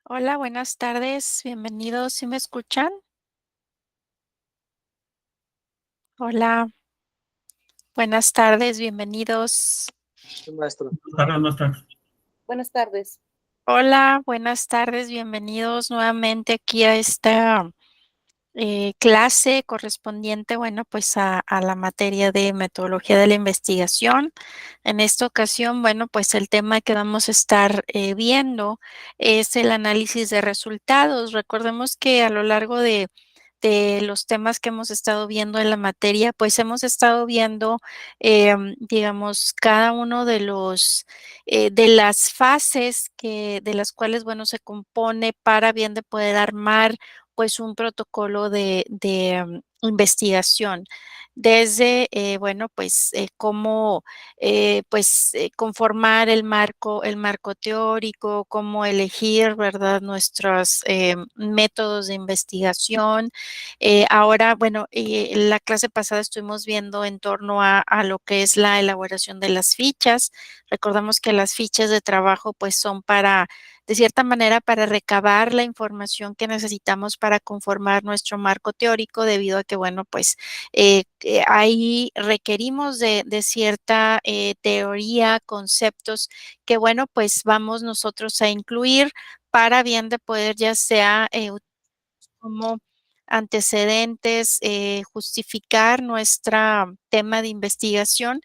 Hola, buenas tardes, bienvenidos. ¿Sí me escuchan? Hola, buenas tardes, bienvenidos. Sí, maestro. Buenas tardes. Hola, buenas tardes, bienvenidos nuevamente aquí a esta clase correspondiente, bueno, pues a la materia de metodología de la investigación. En esta ocasión, bueno, pues el tema que vamos a estar viendo es el análisis de resultados. Recordemos que a lo largo de los temas que hemos estado viendo en la materia, pues hemos estado viendo, digamos, cada uno de de las fases de las cuales, bueno, se compone para bien de poder armar pues un protocolo de investigación. Desde, bueno, pues cómo conformar el marco teórico, cómo elegir, ¿verdad?, nuestros métodos de investigación. Ahora, bueno, la clase pasada estuvimos viendo en torno a lo que es la elaboración de las fichas. Recordamos que las fichas de trabajo pues son de cierta manera, para recabar la información que necesitamos para conformar nuestro marco teórico, debido a que, bueno, pues ahí requerimos de cierta teoría, conceptos que, bueno, pues vamos nosotros a incluir para bien de poder ya sea como antecedentes, justificar nuestra tema de investigación.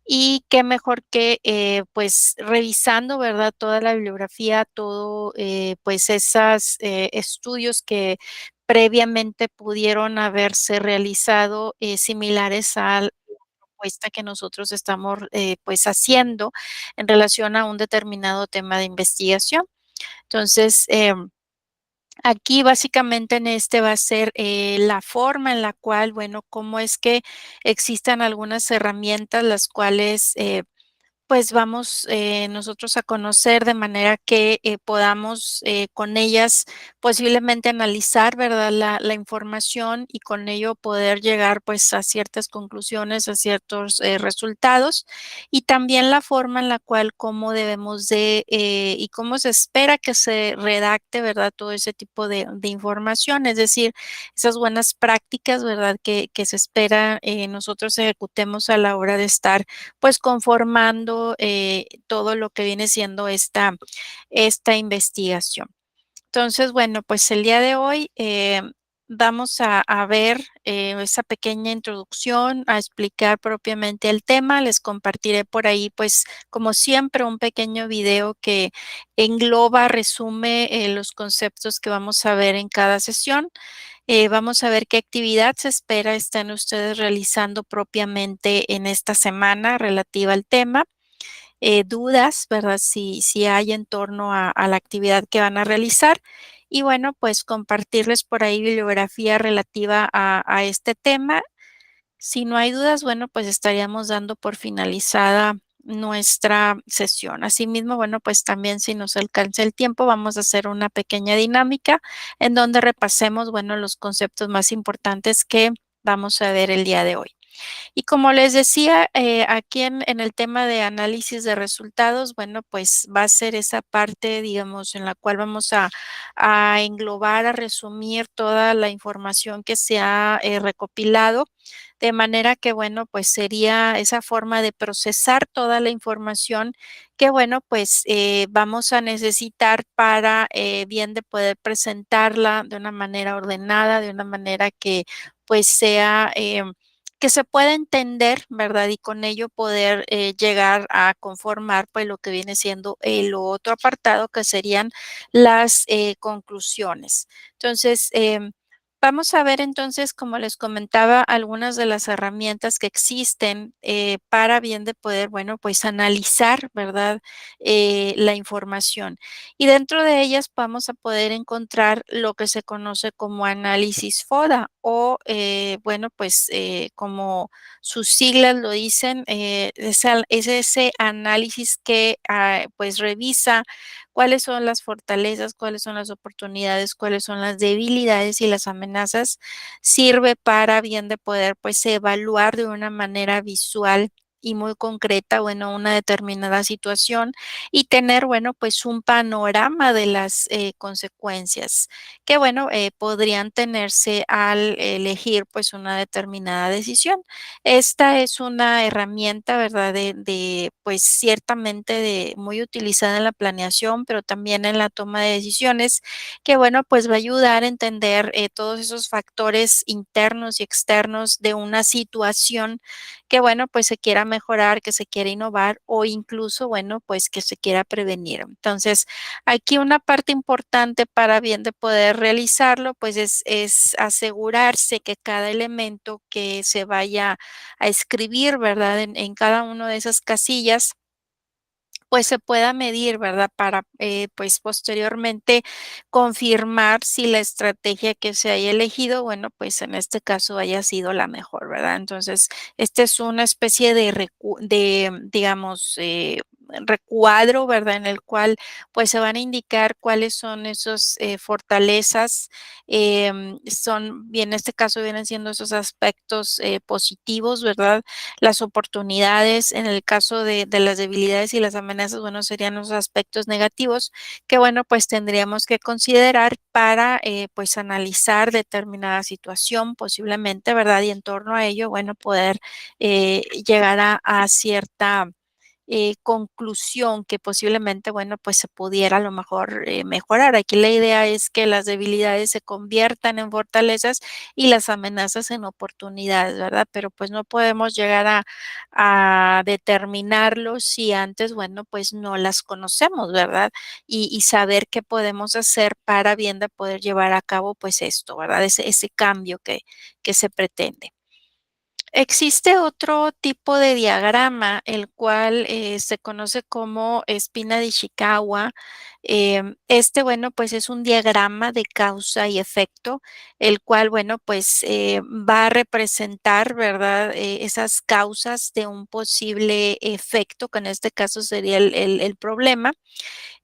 Y qué mejor que, pues, revisando, ¿verdad?, toda la bibliografía, todo, pues, esas, estudios que previamente pudieron haberse realizado, similares a la propuesta que nosotros estamos, pues, haciendo en relación a un determinado tema de investigación. Entonces, aquí básicamente en este va a ser, la forma en la cual, bueno, cómo es que existan algunas herramientas las cuales, pues vamos nosotros a conocer de manera que podamos con ellas posiblemente analizar, ¿verdad?, la información y con ello poder llegar pues a ciertas conclusiones, a ciertos resultados, y también la forma en la cual cómo debemos y cómo se espera que se redacte, ¿verdad?, todo ese tipo de información, es decir, esas buenas prácticas, ¿verdad?, que se espera nosotros ejecutemos a la hora de estar pues conformando todo lo que viene siendo esta investigación. Entonces, bueno, pues el día de hoy vamos a ver esa pequeña introducción, a explicar propiamente el tema. Les compartiré por ahí, pues, como siempre, un pequeño video que engloba, resume los conceptos que vamos a ver en cada sesión. Vamos a ver qué actividad se espera estén ustedes realizando propiamente en esta semana relativa al tema, dudas, ¿verdad? Si hay en torno a la actividad que van a realizar. Y bueno, pues compartirles por ahí bibliografía relativa a este tema. Si no hay dudas, bueno, pues estaríamos dando por finalizada nuestra sesión. Asimismo, bueno, pues también si nos alcanza el tiempo, vamos a hacer una pequeña dinámica en donde repasemos, bueno, los conceptos más importantes que vamos a ver el día de hoy. Y como les decía, aquí en el tema de análisis de resultados, bueno, pues va a ser esa parte, digamos, en la cual vamos a englobar, a resumir toda la información que se ha recopilado, de manera que, bueno, pues sería esa forma de procesar toda la información que, bueno, pues vamos a necesitar para bien de poder presentarla de una manera ordenada, de una manera que pues sea que se pueda entender, ¿verdad? Y con ello poder llegar a conformar pues lo que viene siendo el otro apartado, que serían las conclusiones. Entonces, vamos a ver entonces, como les comentaba, algunas de las herramientas que existen para bien de poder, bueno, pues analizar, ¿verdad?, la información. Y dentro de ellas vamos a poder encontrar lo que se conoce como análisis FODA o, bueno, pues como sus siglas lo dicen, es ese análisis que pues revisa cuáles son las fortalezas, cuáles son las oportunidades, cuáles son las debilidades y las amenazas. Sirve para bien de poder pues evaluar de una manera visual y muy concreta, bueno, una determinada situación y tener, bueno, pues un panorama de las consecuencias que, bueno, podrían tenerse al elegir pues una determinada decisión. Esta es una herramienta, ¿verdad? Pues ciertamente muy utilizada en la planeación, pero también en la toma de decisiones, que bueno, pues va a ayudar a entender todos esos factores internos y externos de una situación que bueno, pues se quiera mejorar, que se quiera innovar o incluso, bueno, pues que se quiera prevenir. Entonces, aquí una parte importante para bien de poder realizarlo, pues es asegurarse que cada elemento que se vaya a escribir, ¿verdad? En cada una de esas casillas, pues se pueda medir, ¿verdad? Para, pues posteriormente confirmar si la estrategia que se haya elegido, bueno, pues en este caso haya sido la mejor, ¿verdad? Entonces, esta es una especie digamos, recuadro, ¿verdad? En el cual pues se van a indicar cuáles son esos fortalezas, en este caso vienen siendo esos aspectos positivos, ¿verdad? Las oportunidades, en el caso de las debilidades y las amenazas, bueno, serían los aspectos negativos que, bueno, pues tendríamos que considerar para, pues, analizar determinada situación posiblemente, ¿verdad? Y en torno a ello, bueno, poder llegar a cierta conclusión que posiblemente, bueno, pues se pudiera a lo mejor mejorar. Aquí la idea es que las debilidades se conviertan en fortalezas y las amenazas en oportunidades, ¿verdad? Pero pues no podemos llegar a determinarlo si antes, bueno, pues no las conocemos, ¿verdad? Y saber qué podemos hacer para bien de poder llevar a cabo pues esto, ¿verdad? Ese cambio que se pretende. Existe otro tipo de diagrama, el cual se conoce como espina de Ishikawa. Bueno, pues es un diagrama de causa y efecto, el cual, bueno, pues va a representar, ¿verdad? Esas causas de un posible efecto, que en este caso sería el problema.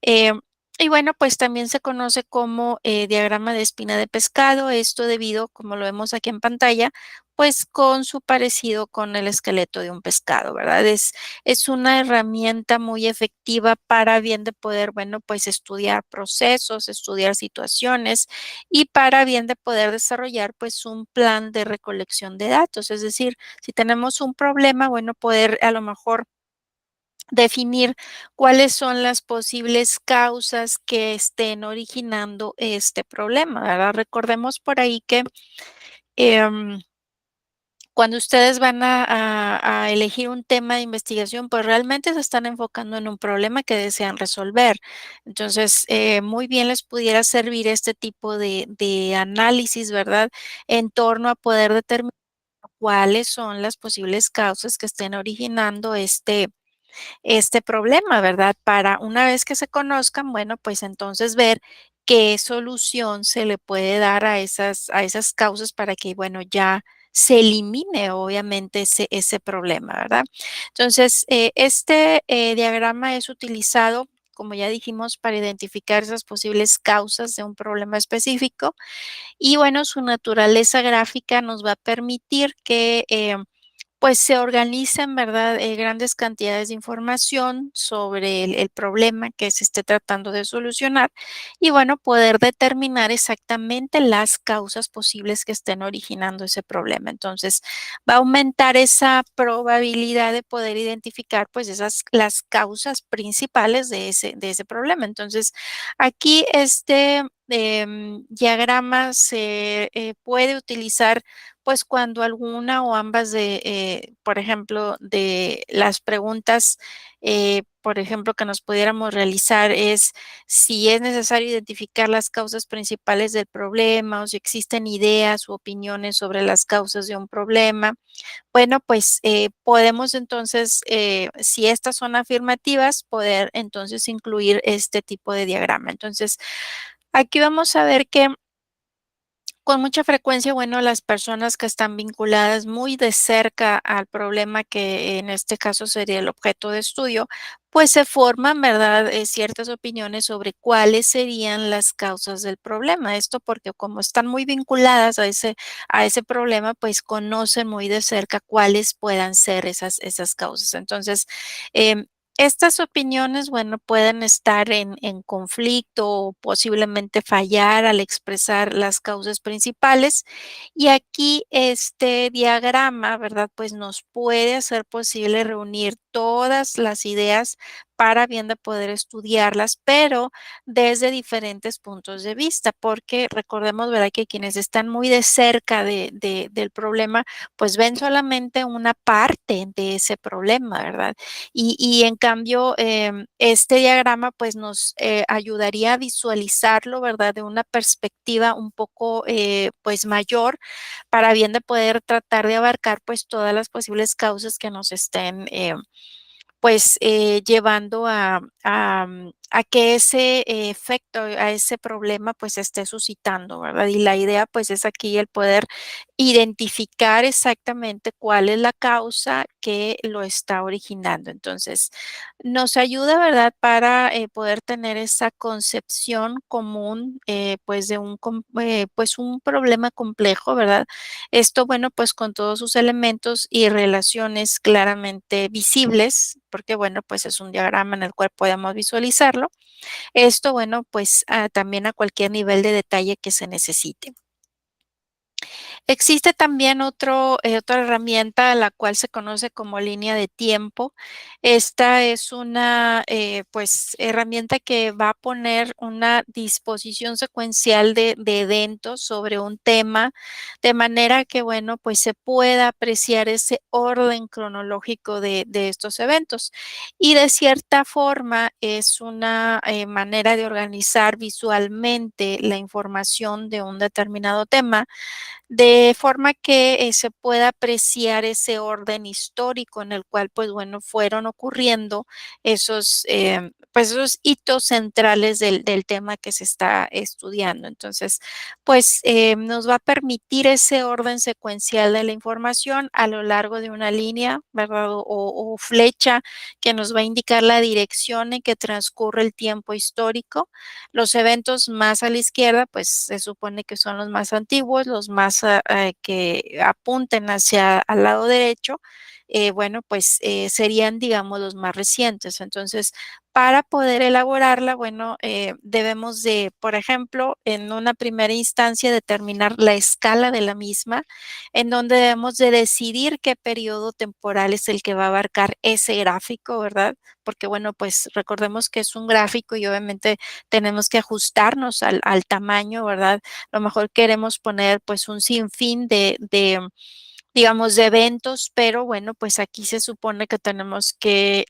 Eh, y bueno, pues también se conoce como diagrama de espina de pescado, esto debido, como lo vemos aquí en pantalla, pues con su parecido con el esqueleto de un pescado, ¿verdad? Es una herramienta muy efectiva para bien de poder, bueno, pues estudiar procesos, estudiar situaciones y para bien de poder desarrollar pues un plan de recolección de datos. Es decir, si tenemos un problema, bueno, poder a lo mejor definir cuáles son las posibles causas que estén originando este problema, ¿verdad? Recordemos por ahí que em, cuando ustedes van a elegir un tema de investigación, pues realmente se están enfocando en un problema que desean resolver. Entonces, muy bien les pudiera servir este tipo de análisis, ¿verdad? En torno a poder determinar cuáles son las posibles causas que estén originando este problema, ¿verdad? Para una vez que se conozcan, bueno, pues entonces ver qué solución se le puede dar a esas causas para que, bueno, ya se elimine obviamente ese problema, ¿verdad? Entonces, diagrama es utilizado, como ya dijimos, para identificar esas posibles causas de un problema específico y, bueno, su naturaleza gráfica nos va a permitir que pues se organizan, ¿verdad? Grandes cantidades de información sobre el problema que se esté tratando de solucionar y bueno, poder determinar exactamente las causas posibles que estén originando ese problema. Entonces, va a aumentar esa probabilidad de poder identificar pues las causas principales de ese problema. Entonces, aquí diagrama se puede utilizar pues cuando alguna o ambas por ejemplo, de las preguntas, por ejemplo, que nos pudiéramos realizar es si es necesario identificar las causas principales del problema o si existen ideas u opiniones sobre las causas de un problema. Bueno, pues podemos entonces, si estas son afirmativas, poder entonces incluir este tipo de diagrama. Entonces, aquí vamos a ver que Con mucha frecuencia, bueno, las personas que están vinculadas muy de cerca al problema que en este caso sería el objeto de estudio, pues se forman, ¿verdad?, ciertas opiniones sobre cuáles serían las causas del problema. Esto porque como están muy vinculadas a ese problema, pues conocen muy de cerca cuáles puedan ser esas causas. Entonces, em, estas opiniones, bueno, pueden estar en conflicto o posiblemente fallar al expresar las causas principales. Y aquí este diagrama, ¿verdad? Pues nos puede hacer posible reunir todas las ideas para bien de poder estudiarlas, pero desde diferentes puntos de vista, porque recordemos, ¿verdad?, que quienes están muy de cerca del problema, pues ven solamente una parte de ese problema, ¿verdad? Y en cambio, este diagrama, pues, nos, ayudaría a visualizarlo, ¿verdad?, de una perspectiva un poco, pues, mayor, para bien de poder tratar de abarcar, pues, todas las posibles causas que nos estén, pues, llevando a que ese efecto, a ese problema, pues, se esté suscitando, ¿verdad? Y la idea, pues, es aquí el poder identificar exactamente cuál es la causa que lo está originando. Entonces, nos ayuda, ¿verdad?, para, poder tener esa concepción común, pues, de pues, un problema complejo, ¿verdad? Esto, bueno, pues con todos sus elementos y relaciones claramente visibles, porque, bueno, pues es un diagrama en el cual podemos visualizarlo. Esto, bueno, pues también a cualquier nivel de detalle que se necesite. Existe también otra herramienta, la cual se conoce como línea de tiempo. Esta es una, pues, herramienta que va a poner una disposición secuencial de eventos sobre un tema, de manera que, bueno, pues, se pueda apreciar ese orden cronológico de estos eventos. Y de cierta forma es una, manera de organizar visualmente la información de un determinado tema, de forma que, se pueda apreciar ese orden histórico en el cual, pues, bueno, fueron ocurriendo esos, pues, esos hitos centrales del tema que se está estudiando. Entonces, pues, nos va a permitir ese orden secuencial de la información a lo largo de una línea, ¿verdad? O flecha que nos va a indicar la dirección en que transcurre el tiempo histórico. Los eventos más a la izquierda, pues, se supone que son los más antiguos, los más, que apunten hacia al lado derecho, bueno, pues, serían, digamos, los más recientes. Entonces, para poder elaborarla, bueno, debemos de, por ejemplo, en una primera instancia, determinar la escala de la misma, en donde debemos de decidir qué periodo temporal es el que va a abarcar ese gráfico, ¿verdad? Porque, bueno, pues, recordemos que es un gráfico y obviamente tenemos que ajustarnos al tamaño, ¿verdad? A lo mejor queremos poner, pues, un sinfín digamos, de eventos, pero bueno, pues, aquí se supone que tenemos que,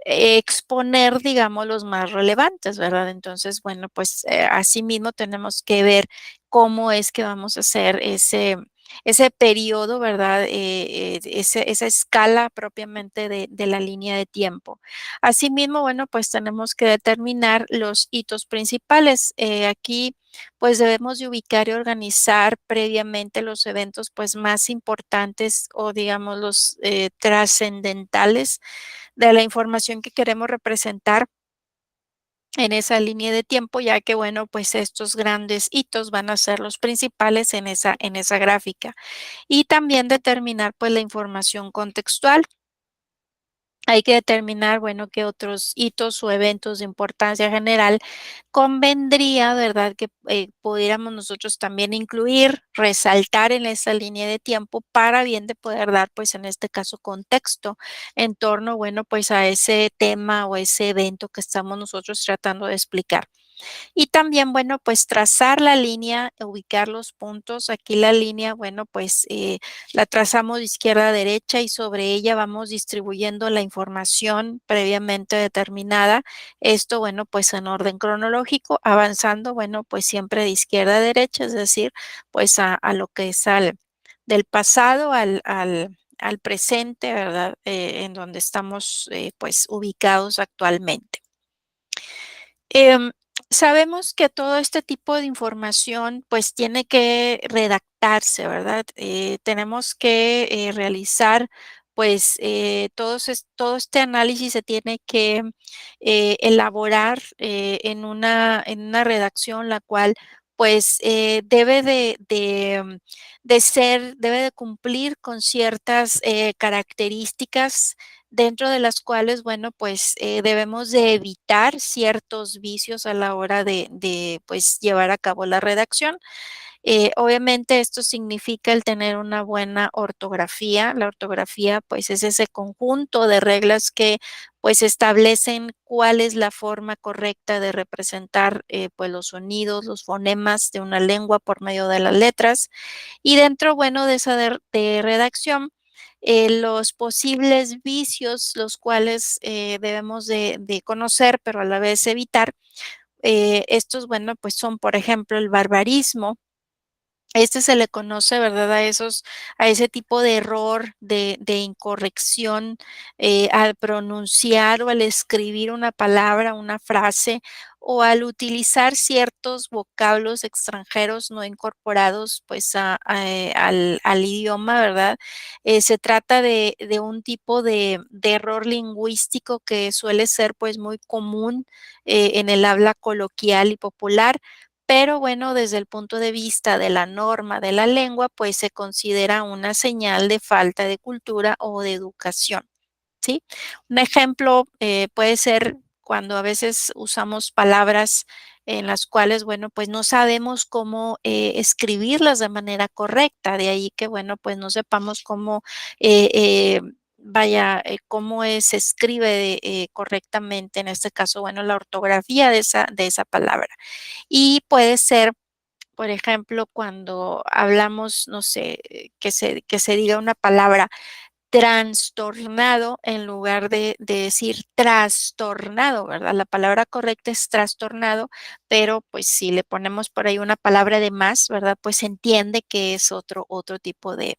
exponer, digamos, los más relevantes, ¿verdad? Entonces, bueno, pues, asimismo tenemos que ver cómo es que vamos a hacer ese periodo, ¿verdad? Esa escala propiamente de la línea de tiempo. Asimismo, bueno, pues tenemos que determinar los hitos principales. Aquí, pues debemos de ubicar y organizar previamente los eventos, pues más importantes o digamos los trascendentales de la información que queremos representar en esa línea de tiempo, ya que, bueno, pues estos grandes hitos van a ser los principales en esa gráfica. Y también determinar, pues, la información contextual. Hay que determinar, bueno, qué otros hitos o eventos de importancia general convendría, ¿verdad?, que, pudiéramos nosotros también incluir, resaltar en esa línea de tiempo para bien de poder dar, pues, en este caso, contexto en torno, bueno, pues, a ese tema o ese evento que estamos nosotros tratando de explicar. Y también, bueno, pues trazar la línea, ubicar los puntos. Aquí la línea, bueno, pues la trazamos de izquierda a derecha y sobre ella vamos distribuyendo la información previamente determinada. Esto, bueno, pues en orden cronológico, avanzando, bueno, pues siempre de izquierda a derecha, es decir, pues a lo que es del pasado al presente, ¿verdad? En donde estamos, pues ubicados actualmente. Em, Sabemos que todo este tipo de información, pues, tiene que redactarse, ¿verdad? Tenemos que, realizar, pues, todo este análisis se tiene que, elaborar, en una redacción, la cual, pues, debe debe de cumplir con ciertas, características dentro de las cuales, bueno, pues, debemos de evitar ciertos vicios a la hora pues, llevar a cabo la redacción. Obviamente, esto significa el tener una buena ortografía. La ortografía, pues, es ese conjunto de reglas que, pues, establecen cuál es la forma correcta de representar, pues, los sonidos, los fonemas de una lengua por medio de las letras. Y dentro, bueno, de esa de redacción, los posibles vicios, los cuales, debemos de conocer, pero a la vez evitar, estos, bueno, pues son, por ejemplo, el barbarismo. Este se le conoce, ¿verdad?, a ese tipo de error, de incorrección, al pronunciar o al escribir una palabra, una frase, o al utilizar ciertos vocablos extranjeros no incorporados, pues, al idioma, ¿verdad? Se trata de un tipo de error lingüístico que suele ser, pues, muy común, en el habla coloquial y popular, pero bueno, desde el punto de vista de la norma de la lengua, pues se considera una señal de falta de cultura o de educación, ¿sí? Un ejemplo, puede ser cuando a veces usamos palabras en las cuales, bueno, pues no sabemos cómo, escribirlas de manera correcta, de ahí que, bueno, pues no sepamos cómo, eh eh, se escribe, correctamente, en este caso, bueno, la ortografía de esa palabra. Y puede ser, por ejemplo, cuando hablamos, no sé, que se diga una palabra trastornado en lugar de decir trastornado, ¿verdad? La palabra correcta es trastornado, pero, pues, si le ponemos por ahí una palabra de más, ¿verdad? Pues se entiende que es otro tipo de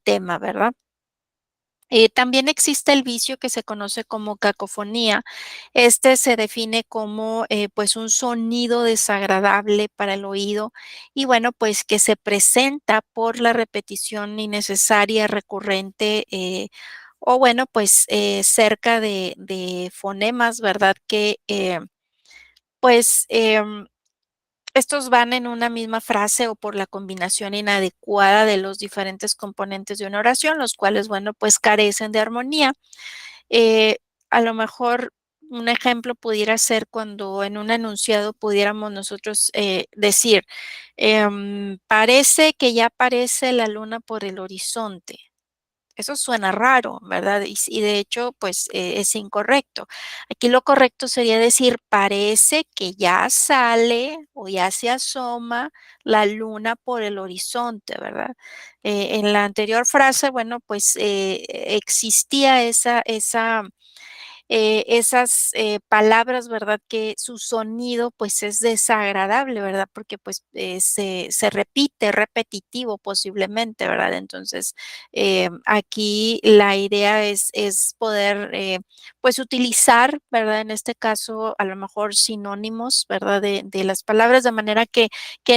tema, ¿verdad? También existe el vicio que se conoce como cacofonía. Este se define como, pues, un sonido desagradable para el oído y, bueno, pues, que se presenta por la repetición innecesaria, recurrente, o, bueno, pues, cerca de fonemas, ¿verdad? Que, pues, estos van en una misma frase o por la combinación inadecuada de los diferentes componentes de una oración, los cuales, bueno, pues carecen de armonía. Eh, a lo mejor un ejemplo pudiera ser cuando en un enunciado pudiéramos nosotros, decir, parece que ya aparece la luna por el horizonte. Eso suena raro, ¿verdad? Y de hecho, pues, es incorrecto. Aquí lo correcto sería decir: "Parece que ya sale o ya se asoma la luna por el horizonte", ¿verdad? En la anterior frase, bueno, pues, existía esas, palabras, ¿verdad? Que su sonido, pues, es desagradable, ¿verdad? Porque, pues, se repite, repetitivo posiblemente, ¿verdad? Entonces, aquí la idea es poder, pues, utilizar, ¿verdad? En este caso, a lo mejor sinónimos, ¿verdad? De las palabras, de manera que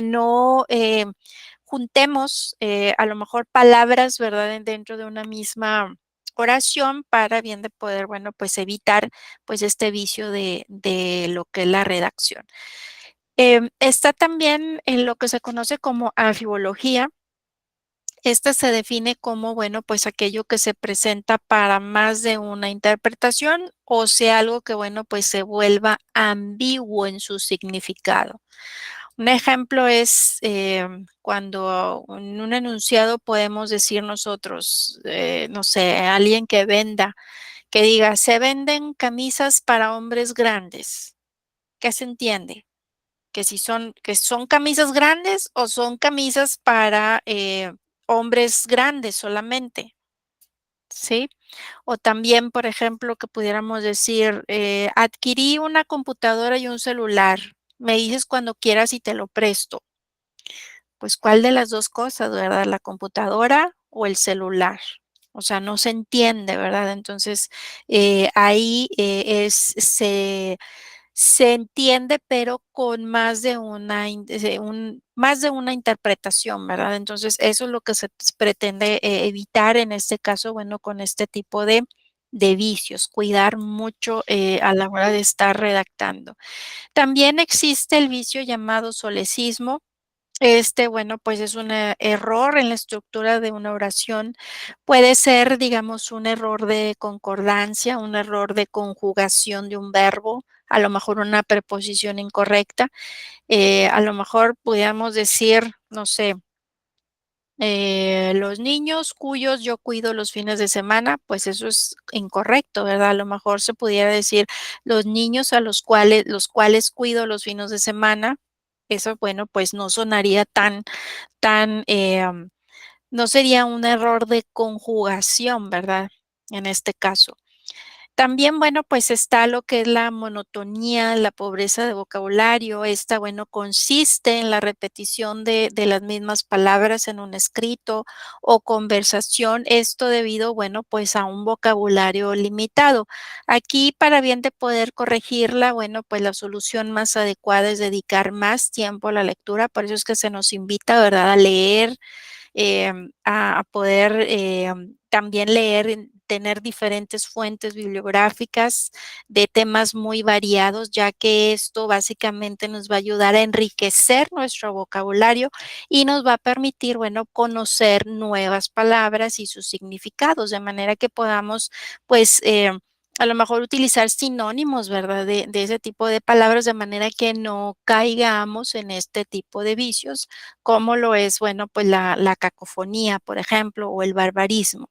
no, juntemos, a lo mejor palabras, ¿verdad? Dentro de una misma oración para bien de poder, bueno, pues evitar, pues, este vicio de lo que es la redacción. Está también en lo que se conoce como anfibología. Esta se define como, bueno, pues aquello que se presenta para más de una interpretación, o sea, algo que, bueno, pues se vuelva ambiguo en su significado. Un ejemplo es, cuando en un enunciado podemos decir nosotros, no sé, alguien que venda, que diga: "Se venden camisas para hombres grandes". ¿Qué se entiende? Que son camisas grandes o son camisas para, hombres grandes solamente, ¿sí? O también, por ejemplo, que pudiéramos decir, adquirí una computadora y un celular, me dices cuando quieras y te lo presto. Pues, ¿cuál de las 2 cosas, verdad? ¿La computadora o el celular? O sea, no se entiende, ¿verdad? Entonces, ahí, se entiende, pero con más de una interpretación, ¿verdad? Entonces, eso es lo que se pretende evitar en este caso, bueno, con este tipo de vicios, cuidar mucho a la hora de estar redactando. También existe el vicio llamado solecismo. Bueno, pues es un error en la estructura de una oración. Puede ser, digamos, un error de concordancia, un error de conjugación de un verbo, a lo mejor una preposición incorrecta. A lo mejor pudiéramos decir, no sé, los niños cuyos yo cuido los fines de semana, pues eso es incorrecto, ¿verdad? A lo mejor se pudiera decir los niños a los cuales cuido los fines de semana. Eso, bueno, pues no sonaría tan, no sería un error de conjugación, ¿verdad? En este caso. También, bueno, pues está lo que es la monotonía, la pobreza de vocabulario. Esta, bueno, consiste en la repetición de las mismas palabras en un escrito o conversación. Esto debido, bueno, pues a un vocabulario limitado. Aquí, para bien de poder corregirla, bueno, pues la solución más adecuada es dedicar más tiempo a la lectura. Por eso es que se nos invita, ¿verdad?, a leer, a poder también leer, tener diferentes fuentes bibliográficas de temas muy variados, ya que esto básicamente nos va a ayudar a enriquecer nuestro vocabulario y nos va a permitir, bueno, conocer nuevas palabras y sus significados, de manera que podamos, pues, a lo mejor utilizar sinónimos, ¿verdad? De ese tipo de palabras, de manera que no caigamos en este tipo de vicios como lo es, bueno, pues la cacofonía, por ejemplo, o el barbarismo.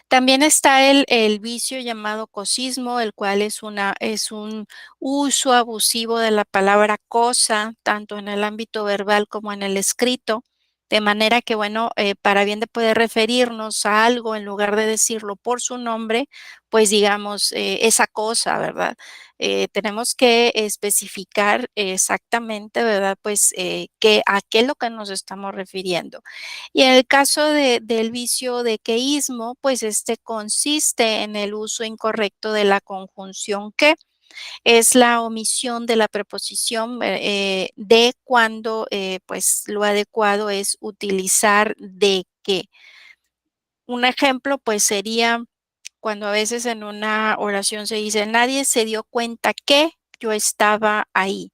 También está el vicio llamado cosismo, el cual es un uso abusivo de la palabra cosa, tanto en el ámbito verbal como en el escrito, de manera que, bueno, para bien de poder referirnos a algo, en lugar de decirlo por su nombre, pues digamos, esa cosa, ¿verdad? Tenemos que especificar exactamente, ¿verdad? Pues, a qué es lo que nos estamos refiriendo. Y en el caso del vicio de queísmo, pues este consiste en el uso incorrecto de la conjunción que, es la omisión de la preposición de cuando pues lo adecuado es utilizar de que. Un ejemplo pues sería cuando a veces en una oración se dice, nadie se dio cuenta que yo estaba ahí.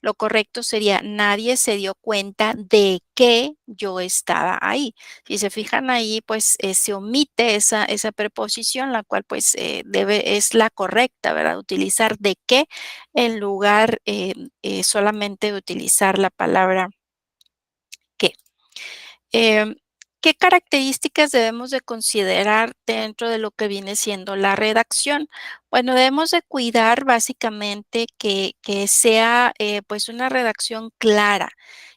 Lo correcto sería, nadie se dio cuenta de que yo estaba ahí. Si se fijan ahí, pues se omite esa preposición, la cual pues es la correcta, ¿verdad? Utilizar de que en lugar solamente de utilizar la palabra que. Em, ¿Qué características debemos de considerar dentro de lo que viene siendo la redacción? Bueno, debemos de cuidar básicamente que sea pues una redacción clara,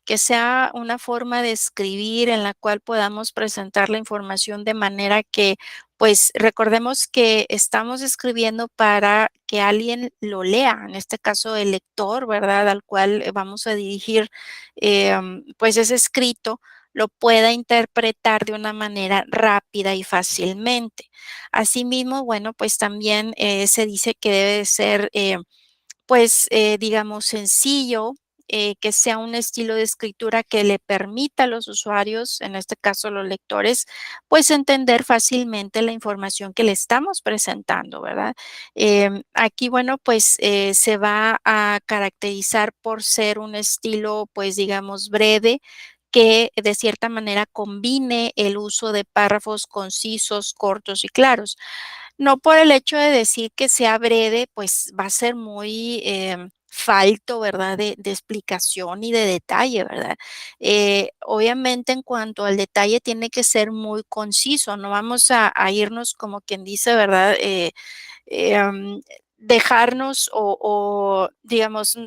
que sea una forma de escribir en la cual podamos presentar la información de manera que pues recordemos que estamos escribiendo para que alguien lo lea, en este caso el lector, ¿verdad? Al cual vamos a dirigir pues ese escrito lo pueda interpretar de una manera rápida y fácilmente. Asimismo, bueno, pues también se dice que debe de ser, pues, digamos, sencillo, que sea un estilo de escritura que le permita a los usuarios, en este caso los lectores, pues entender fácilmente la información que le estamos presentando, ¿verdad? Aquí, bueno, pues se va a caracterizar por ser un estilo, pues, digamos, breve, que de cierta manera combine el uso de párrafos concisos, cortos y claros. No por el hecho de decir que sea breve, pues va a ser muy falto, ¿verdad? De explicación y de detalle, ¿verdad? Obviamente en cuanto al detalle tiene que ser muy conciso, no vamos a irnos como quien dice, ¿verdad? Dejarnos o digamos,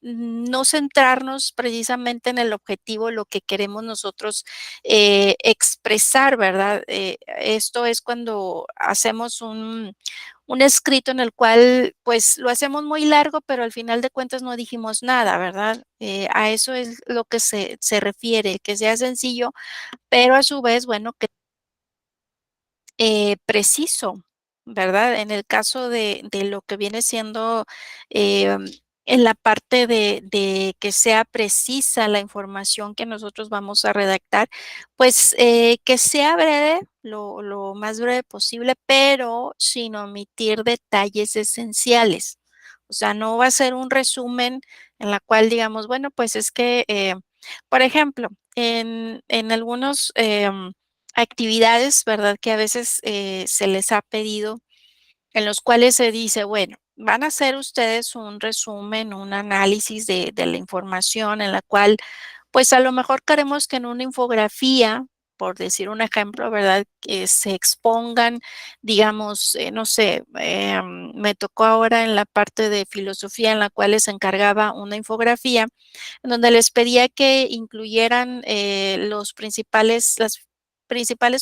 no centrarnos precisamente en el objetivo, lo que queremos nosotros expresar, ¿verdad? Esto es cuando hacemos un escrito en el cual, pues, lo hacemos muy largo, pero al final de cuentas no dijimos nada, ¿verdad? A eso es lo que se refiere, que sea sencillo, pero a su vez, bueno, que preciso. ¿verdad? En el caso de lo que viene siendo en la parte de que sea precisa la información que nosotros vamos a redactar, pues que sea breve, lo más breve posible, pero sin omitir detalles esenciales. O sea, no va a ser un resumen en la cual digamos, bueno, pues es que, por ejemplo, en algunos actividades, ¿verdad? Que a veces se les ha pedido, en los cuales se dice, bueno, van a hacer ustedes un resumen, un análisis de la información en la cual, pues a lo mejor queremos que en una infografía, por decir un ejemplo, ¿verdad? Que se expongan, digamos, no sé, me tocó ahora en la parte de filosofía en la cual les encargaba una infografía en donde les pedía que incluyeran las principales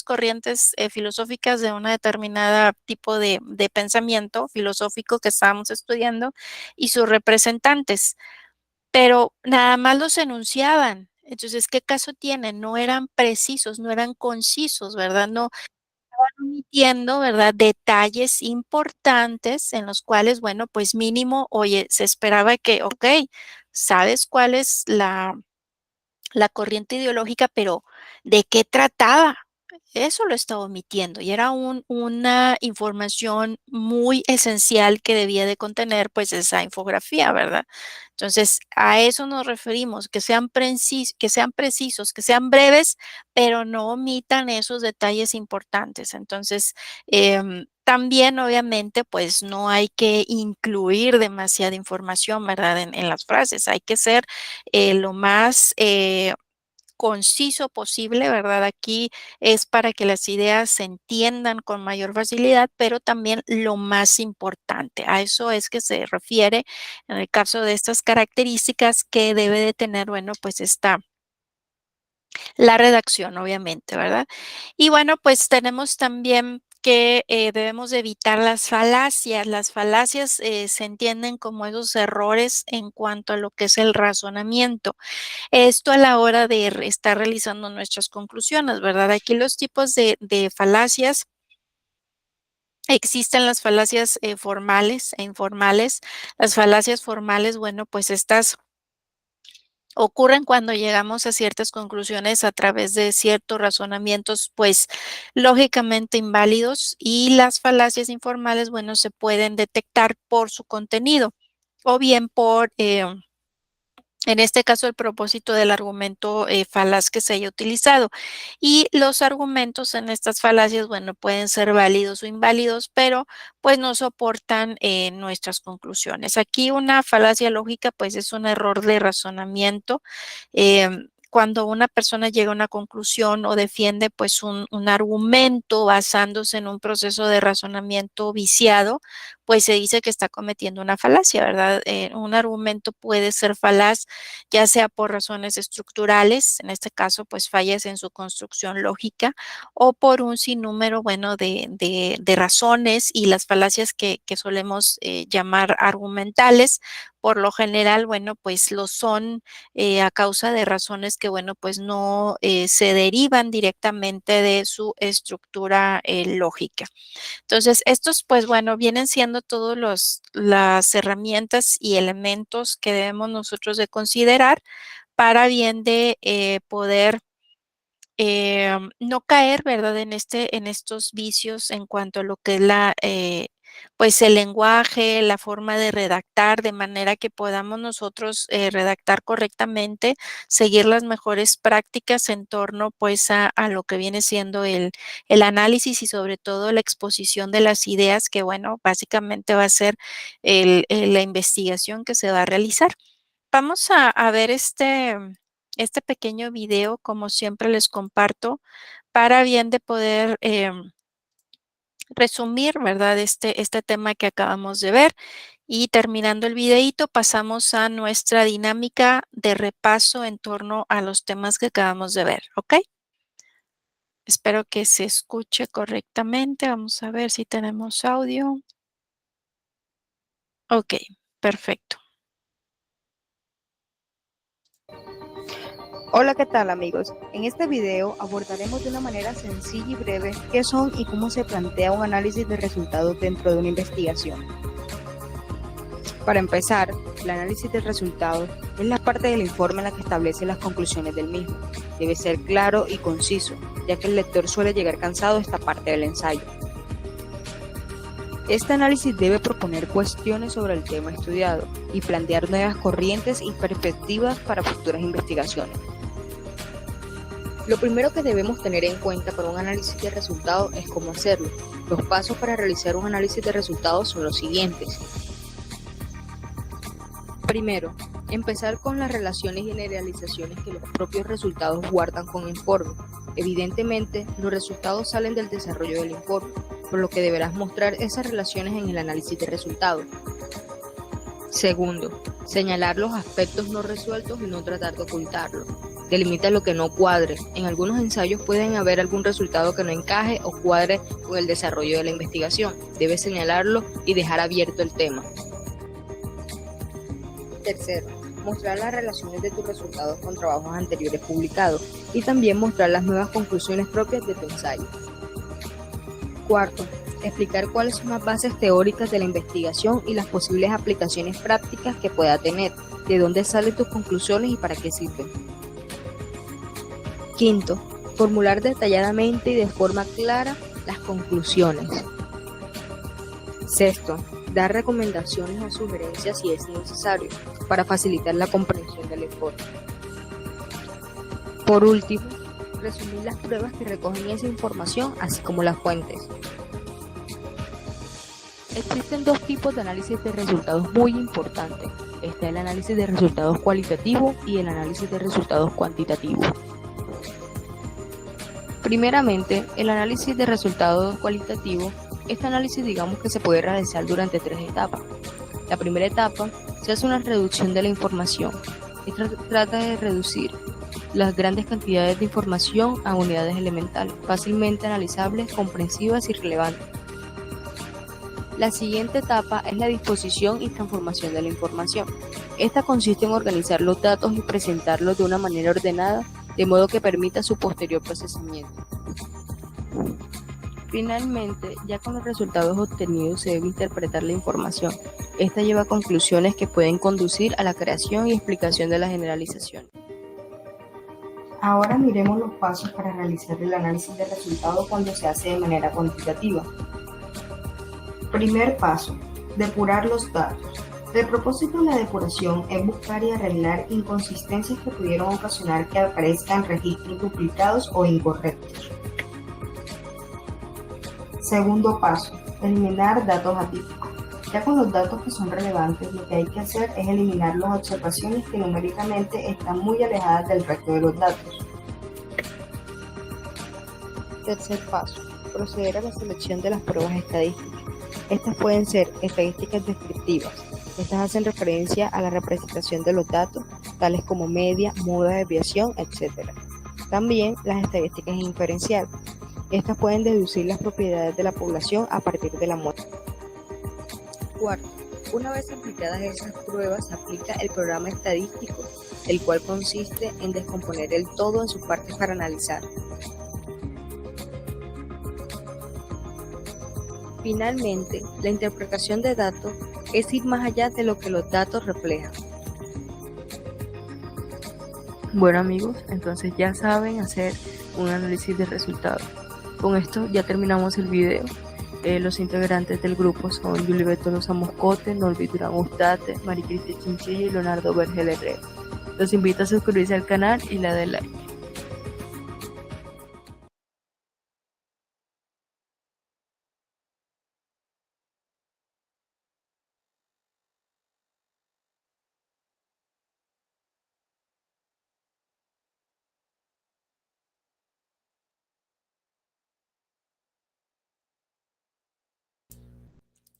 corrientes filosóficas de una determinada tipo de pensamiento filosófico que estábamos estudiando y sus representantes, pero nada más los enunciaban. Entonces, ¿qué caso tiene? No eran precisos, no eran concisos, ¿verdad? No estaban omitiendo, ¿verdad? Detalles importantes en los cuales, bueno, pues mínimo, oye, se esperaba que, okey, ¿sabes cuál es la corriente ideológica? Pero, ¿de qué trataba? Eso lo estaba omitiendo y era una información muy esencial que debía de contener, pues, esa infografía, ¿verdad? Entonces, a eso nos referimos, que sean precisos, que sean breves, pero no omitan esos detalles importantes. Entonces, también, obviamente, pues, no hay que incluir demasiada información, ¿verdad? En las frases. Hay que ser, lo más, conciso posible, ¿verdad? Aquí es para que las ideas se entiendan con mayor facilidad, pero también lo más importante. A eso es que se refiere en el caso de estas características que debe de tener, bueno, pues la redacción, obviamente, ¿verdad? Y bueno, pues tenemos también que debemos de evitar las falacias. Las falacias se entienden como esos errores en cuanto a lo que es el razonamiento. Esto a la hora de estar realizando nuestras conclusiones, ¿verdad? Aquí los tipos de falacias, existen las falacias formales e informales. Las falacias formales, bueno, pues estas ocurren cuando llegamos a ciertas conclusiones a través de ciertos razonamientos, pues lógicamente inválidos, y las falacias informales, bueno, se pueden detectar por su contenido o bien por en este caso, el propósito del argumento falaz que se haya utilizado. Y los argumentos en estas falacias, bueno, pueden ser válidos o inválidos, pero pues no soportan nuestras conclusiones. Aquí una falacia lógica, pues es un error de razonamiento. Cuando una persona llega a una conclusión o defiende pues un argumento basándose en un proceso de razonamiento viciado, pues se dice que está cometiendo una falacia, ¿verdad? Un argumento puede ser falaz ya sea por razones estructurales, en este caso, pues fallas en su construcción lógica, o por un sinnúmero, bueno, de razones, y las falacias que solemos llamar argumentales, por lo general, bueno, pues lo son a causa de razones que, bueno, pues no se derivan directamente de su estructura lógica. Entonces, estos, pues bueno, vienen siendo todos las herramientas y elementos que debemos nosotros de considerar para bien de poder no caer, ¿verdad? En estos vicios en cuanto a lo que es pues el lenguaje, la forma de redactar, de manera que podamos nosotros redactar correctamente, seguir las mejores prácticas en torno, pues, a lo que viene siendo el análisis y sobre todo la exposición de las ideas que, bueno, básicamente va a ser la investigación que se va a realizar. Vamos a ver este pequeño video, como siempre les comparto, para bien de poder, resumir, ¿verdad? Este tema que acabamos de ver. Y terminando el videíto, pasamos a nuestra dinámica de repaso en torno a los temas que acabamos de ver, ¿ok? Espero que se escuche correctamente. Vamos a ver si tenemos audio. Ok, perfecto. Hola, ¿qué tal amigos? En este video abordaremos de una manera sencilla y breve qué son y cómo se plantea un análisis de resultados dentro de una investigación. Para empezar, el análisis de resultados es la parte del informe en la que establece las conclusiones del mismo. Debe ser claro y conciso, ya que el lector suele llegar cansado a esta parte del ensayo. Este análisis debe proponer cuestiones sobre el tema estudiado y plantear nuevas corrientes y perspectivas para futuras investigaciones. Lo primero que debemos tener en cuenta para un análisis de resultados es cómo hacerlo. Los pasos para realizar un análisis de resultados son los siguientes. Primero, empezar con las relaciones y generalizaciones que los propios resultados guardan con el informe. Evidentemente, los resultados salen del desarrollo del informe, por lo que deberás mostrar esas relaciones en el análisis de resultados. Segundo, señalar los aspectos no resueltos y no tratar de ocultarlos. Delimita lo que no cuadre. En algunos ensayos pueden haber algún resultado que no encaje o cuadre con el desarrollo de la investigación. Debes señalarlo y dejar abierto el tema. Tercero, mostrar las relaciones de tus resultados con trabajos anteriores publicados y también mostrar las nuevas conclusiones propias de tu ensayo. Cuarto, explicar cuáles son las bases teóricas de la investigación y las posibles aplicaciones prácticas que pueda tener, de dónde salen tus conclusiones y para qué sirven. Quinto, formular detalladamente y de forma clara las conclusiones. Sexto, dar recomendaciones o sugerencias si es necesario para facilitar la comprensión del informe. Por último, resumir las pruebas que recogen esa información, así como las fuentes. Existen dos tipos de análisis de resultados muy importantes. Está el análisis de resultados cualitativo y el análisis de resultados cuantitativos. Primeramente, el análisis de resultados cualitativos. Este análisis digamos que se puede realizar durante 3 etapas. La primera etapa se hace una reducción de la información. Esta trata de reducir las grandes cantidades de información a unidades elementales, fácilmente analizables, comprensivas y relevantes. La siguiente etapa es la disposición y transformación de la información. Esta consiste en organizar los datos y presentarlos de una manera ordenada, de modo que permita su posterior procesamiento. Finalmente, ya con los resultados obtenidos se debe interpretar la información. Esta lleva a conclusiones que pueden conducir a la creación y explicación de la generalización. Ahora miremos los pasos para realizar el análisis de resultados cuando se hace de manera cuantitativa. Primer paso, depurar los datos. El propósito de la depuración es buscar y arreglar inconsistencias que pudieron ocasionar que aparezcan registros duplicados o incorrectos. Segundo paso, eliminar datos atípicos. Ya con los datos que son relevantes, lo que hay que hacer es eliminar las observaciones que numéricamente están muy alejadas del resto de los datos. Tercer paso, proceder a la selección de las pruebas estadísticas. Estas pueden ser estadísticas descriptivas. Estas hacen referencia a la representación de los datos, tales como media, modo de desviación, etc. También las estadísticas inferenciales. Estas pueden deducir las propiedades de la población a partir de la muestra. Cuarto, una vez aplicadas esas pruebas, se aplica el programa estadístico, el cual consiste en descomponer el todo en sus partes para analizar. Finalmente, la interpretación de datos es ir más allá de lo que los datos reflejan. Bueno amigos, entonces ya saben hacer un análisis de resultados. Con esto ya terminamos el video. Los integrantes del grupo son Julie Tolosa Moscote, Norby Durán Ustate, Maricristi Chinchilla y Leonardo Vergel Herrera. Los invito a suscribirse al canal y le den like.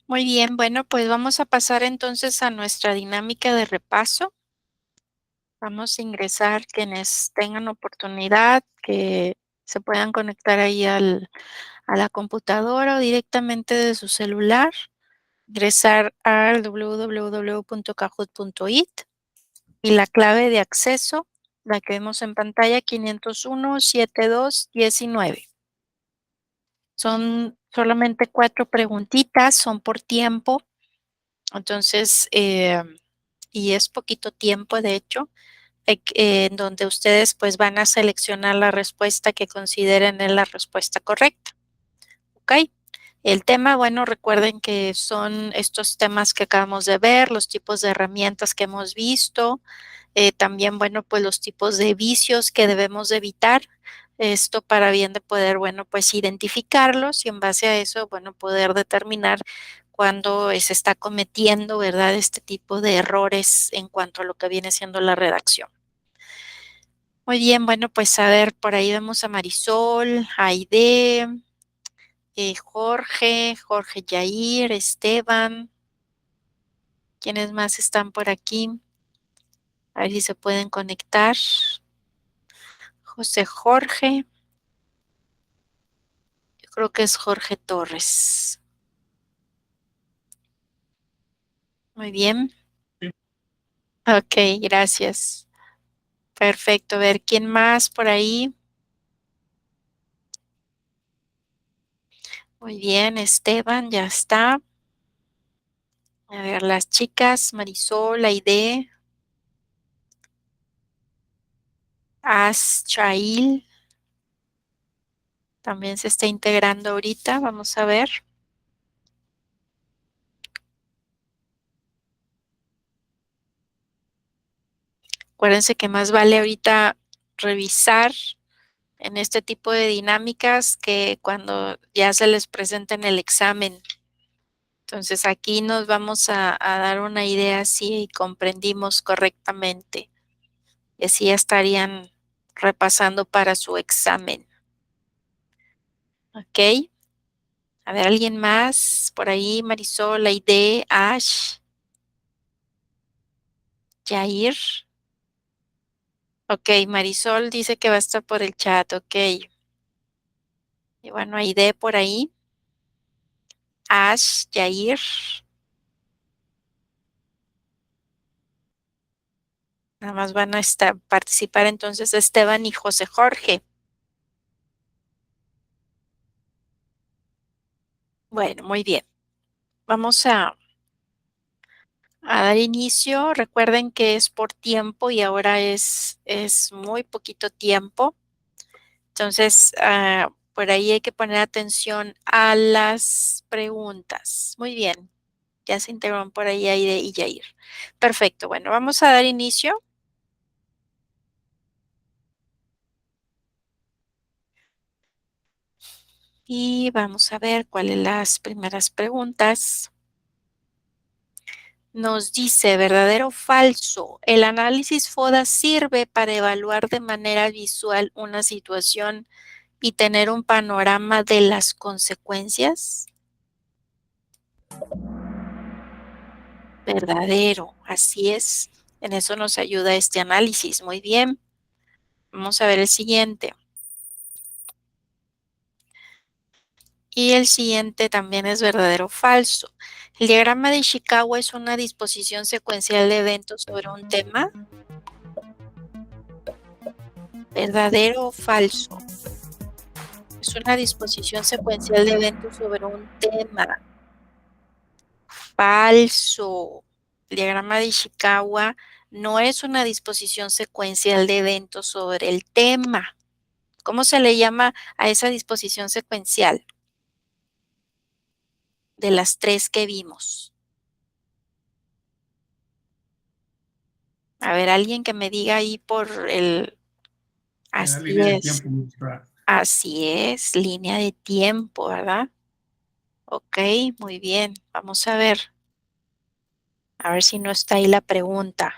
Muy bien, bueno, pues vamos a pasar entonces a nuestra dinámica de repaso. Vamos a ingresar quienes tengan oportunidad, que se puedan conectar ahí a la computadora o directamente de su celular. Ingresar al www.kahoot.it y la clave de acceso La que vemos en pantalla, 501-72-19. Son solamente 4 preguntitas, son por tiempo. Entonces, y es poquito tiempo, de hecho, en donde ustedes pues van a seleccionar la respuesta que consideren es la respuesta correcta. ¿Ok? El tema, bueno, recuerden que son estos temas que acabamos de ver, los tipos de herramientas que hemos visto, también, bueno, pues los tipos de vicios que debemos de evitar, esto para bien de poder, bueno, pues identificarlos y en base a eso, bueno, poder determinar cuando se está cometiendo, ¿verdad? Este tipo de errores en cuanto a lo que viene siendo la redacción. Muy bien, bueno, pues a ver, por ahí vemos a Marisol, Aide, Jorge Yair, Esteban. ¿Quiénes más están por aquí? A ver si se pueden conectar. José Jorge. Yo creo que es Jorge Torres. Muy bien. Ok, gracias. Perfecto. A ver, ¿quién más por ahí? Muy bien, Esteban, ya está. A ver, las chicas, Marisol, Aide, Chail, también se está integrando ahorita. Vamos a ver. Acuérdense que más vale ahorita revisar en este tipo de dinámicas que cuando ya se les presenta en el examen. Entonces aquí nos vamos a dar una idea si comprendimos correctamente, y así ya estarían repasando para su examen. ¿Ok? A ver, ¿alguien más? Por ahí, Marisol, Aide, Ash, Jair. Ok, Marisol dice que va a estar por el chat, ok. Y bueno, Aide por ahí. Ash, Jair. Nada más van a participar entonces Esteban y José Jorge. Bueno, muy bien. Vamos a dar inicio. Recuerden que es por tiempo y ahora es muy poquito tiempo. Entonces, por ahí hay que poner atención a las preguntas. Muy bien. Ya se integraron por ahí Aide y Yair. Perfecto. Bueno, vamos a dar inicio. Y vamos a ver cuáles las primeras preguntas. Nos dice, ¿verdadero o falso? ¿El análisis FODA sirve para evaluar de manera visual una situación y tener un panorama de las consecuencias? Verdadero, así es. En eso nos ayuda este análisis. Muy bien. Vamos a ver el siguiente. Y el siguiente también es verdadero o falso. ¿El diagrama de Ishikawa es una disposición secuencial de eventos sobre un tema? ¿Verdadero o falso? Es una disposición secuencial de eventos sobre un tema. Falso. El diagrama de Ishikawa no es una disposición secuencial de eventos sobre el tema. ¿Cómo se le llama a esa disposición secuencial? De las 3 que vimos. A ver, alguien que me diga ahí por el... Así es. Así es, línea de tiempo, ¿verdad? Ok, muy bien. Vamos a ver. A ver si no está ahí la pregunta.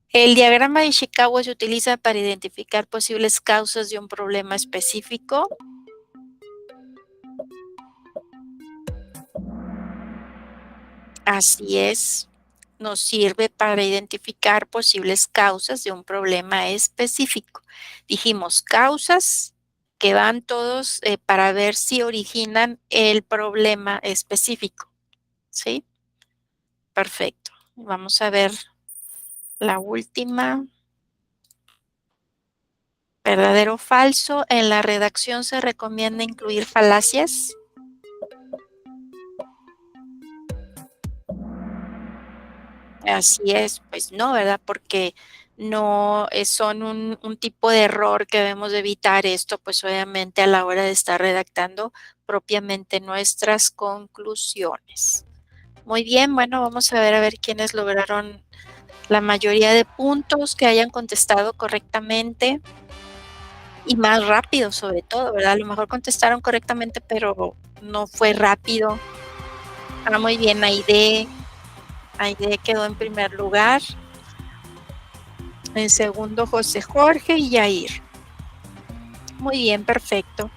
El diagrama de Ishikawa se utiliza para identificar posibles causas de un problema específico. Así es, nos sirve para identificar posibles causas de un problema específico. Dijimos causas que van todos para ver si originan el problema específico. ¿Sí? Perfecto. Vamos a ver La última. ¿Verdadero o falso? En la redacción se recomienda incluir falacias. Así es, pues no, ¿verdad? Porque no son un tipo de error que debemos de evitar esto, pues obviamente a la hora de estar redactando propiamente nuestras conclusiones. Muy bien, bueno, vamos a ver quiénes lograron la mayoría de puntos, que hayan contestado correctamente y más rápido sobre todo, ¿verdad? A lo mejor contestaron correctamente, pero no fue rápido. Muy bien, Aide quedó en primer lugar. En segundo, José Jorge y Yair. Muy bien, perfecto.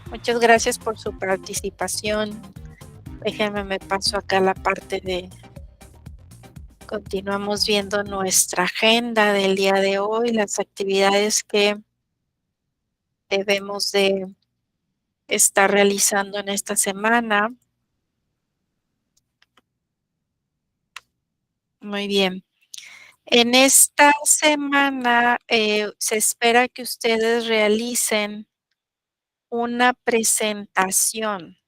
Muchas gracias por su participación. Déjenme, me paso acá la parte de... Continuamos viendo nuestra agenda del día de hoy, las actividades que debemos de estar realizando en esta semana. Muy bien. En esta semana se espera que ustedes realicen una presentación.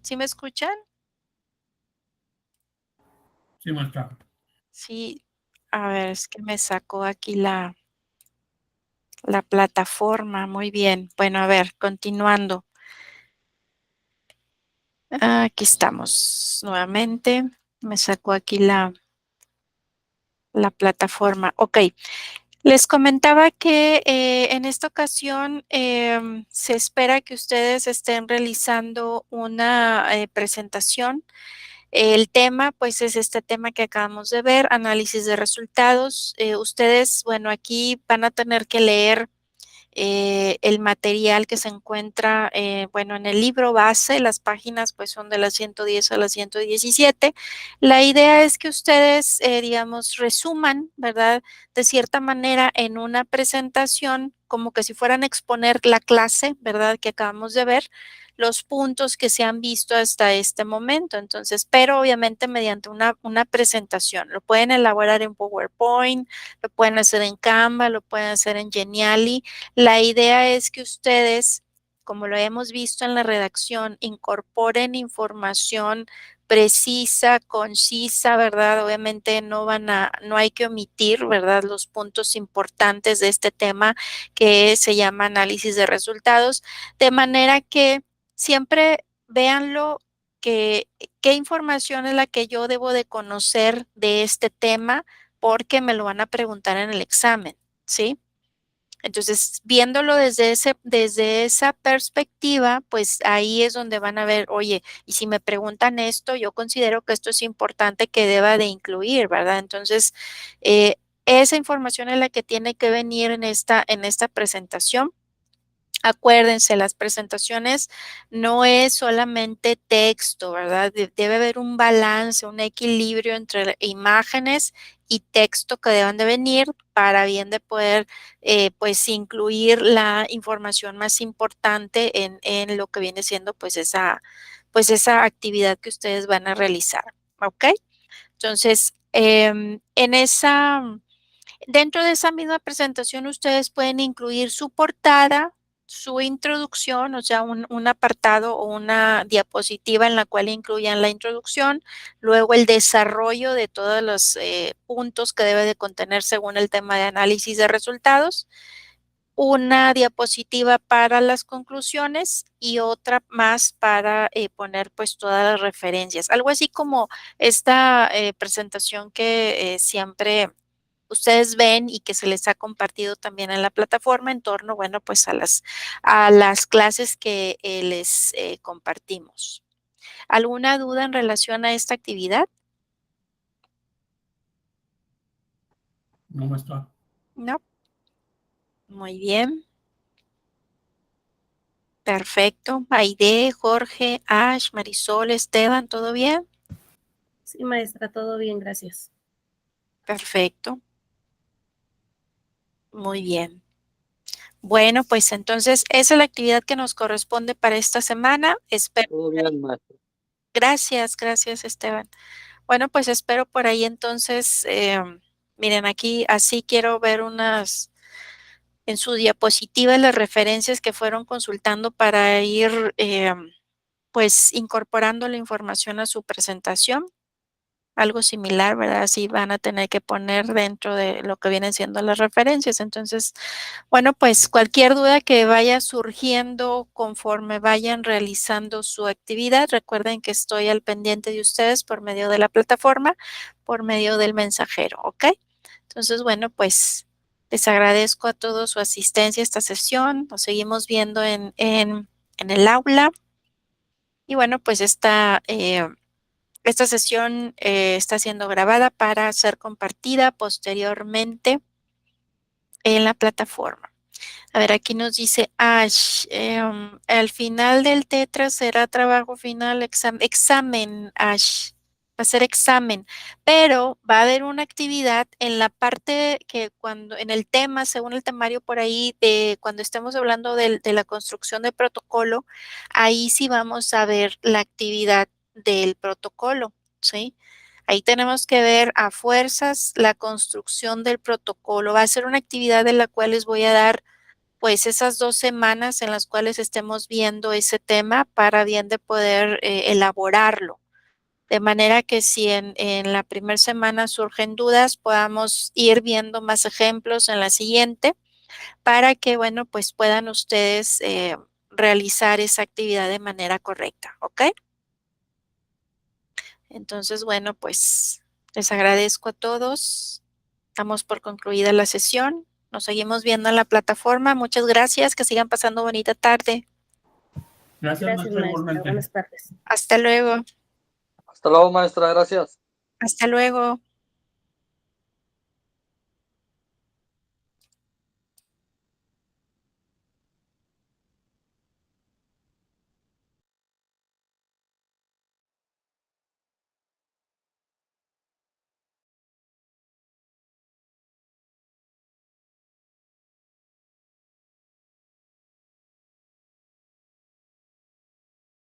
¿Sí me escuchan? Sí, maestra. Sí. A ver, es que me sacó aquí la plataforma. Muy bien. Bueno, a ver, continuando. Aquí estamos nuevamente. Me sacó aquí la plataforma. Ok. Les comentaba que en esta ocasión se espera que ustedes estén realizando una presentación. El tema, pues, es este tema que acabamos de ver, análisis de resultados. Ustedes, bueno, aquí van a tener que leer el material que se encuentra, bueno, en el libro base. Las páginas pues son de las 110 a las 117. La idea es que ustedes, digamos, resuman, ¿verdad? De cierta manera en una presentación, como que si fueran a exponer la clase, ¿verdad? Que acabamos de ver, los puntos que se han visto hasta este momento. Entonces, pero obviamente mediante una presentación. Lo pueden elaborar en PowerPoint, lo pueden hacer en Canva, lo pueden hacer en Geniali. La idea es que ustedes, como lo hemos visto en la redacción, incorporen información precisa, concisa, ¿verdad? Obviamente no hay que omitir, ¿verdad? Los puntos importantes de este tema que se llama análisis de resultados, de manera que siempre véanlo que qué información es la que yo debo de conocer de este tema, porque me lo van a preguntar en el examen, ¿sí? Entonces, viéndolo desde esa perspectiva, pues ahí es donde van a ver, oye, y si me preguntan esto, yo considero que esto es importante que deba de incluir, ¿verdad? Entonces, esa información es la que tiene que venir en esta presentación. Acuérdense, las presentaciones no es solamente texto, ¿verdad? Debe haber un balance, un equilibrio entre imágenes y texto que deban de venir para bien de poder, pues, incluir la información más importante en lo que viene siendo, pues, esa actividad que ustedes van a realizar, ¿ok? Entonces, dentro de esa misma presentación, ustedes pueden incluir su portada, su introducción, o sea, un apartado o una diapositiva en la cual incluyan la introducción, luego el desarrollo de todos los puntos que debe de contener según el tema de análisis de resultados, una diapositiva para las conclusiones y otra más para poner pues todas las referencias. Algo así como esta presentación que siempre ustedes ven y que se les ha compartido también en la plataforma en torno, bueno, pues a las clases que les compartimos. ¿Alguna duda en relación a esta actividad? No, maestra. No. Muy bien. Perfecto. Aide, Jorge, Ash, Marisol, Esteban, ¿todo bien? Sí, maestra, todo bien, gracias. Perfecto. Muy bien. Bueno, pues entonces esa es la actividad que nos corresponde para esta semana. Espero. Todo bien, maestro. Gracias, gracias, Esteban. Bueno, pues espero por ahí entonces, miren aquí, así quiero ver en su diapositiva las referencias que fueron consultando para ir, pues, incorporando la información a su presentación. Algo similar, ¿verdad? Así van a tener que poner dentro de lo que vienen siendo las referencias. Entonces, bueno, pues cualquier duda que vaya surgiendo conforme vayan realizando su actividad, recuerden que estoy al pendiente de ustedes por medio de la plataforma, por medio del mensajero, ¿ok? Entonces, bueno, pues les agradezco a todos su asistencia a esta sesión. Nos seguimos viendo en el aula. Y bueno, pues esta sesión está siendo grabada para ser compartida posteriormente en la plataforma. A ver, aquí nos dice Ash, al final del tetra será trabajo final, examen, Ash, va a ser examen, pero va a haber una actividad en la parte que cuando, en el tema, según el temario por ahí, de cuando estemos hablando de la construcción del protocolo, ahí sí vamos a ver la actividad del protocolo, ¿sí? Ahí tenemos que ver a fuerzas la construcción del protocolo. Va a ser una actividad de la cual les voy a dar pues esas 2 semanas en las cuales estemos viendo ese tema para bien de poder elaborarlo. De manera que si en la primera semana surgen dudas, podamos ir viendo más ejemplos en la siguiente para que, bueno, pues puedan ustedes realizar esa actividad de manera correcta, ¿ok? Entonces, bueno, pues les agradezco a todos. Damos por concluida la sesión. Nos seguimos viendo en la plataforma. Muchas gracias. Que sigan pasando bonita tarde. Gracias, Gracias, maestra, maestra. igualmente. Buenas tardes. Hasta luego. Hasta luego, maestra. Gracias. Hasta luego.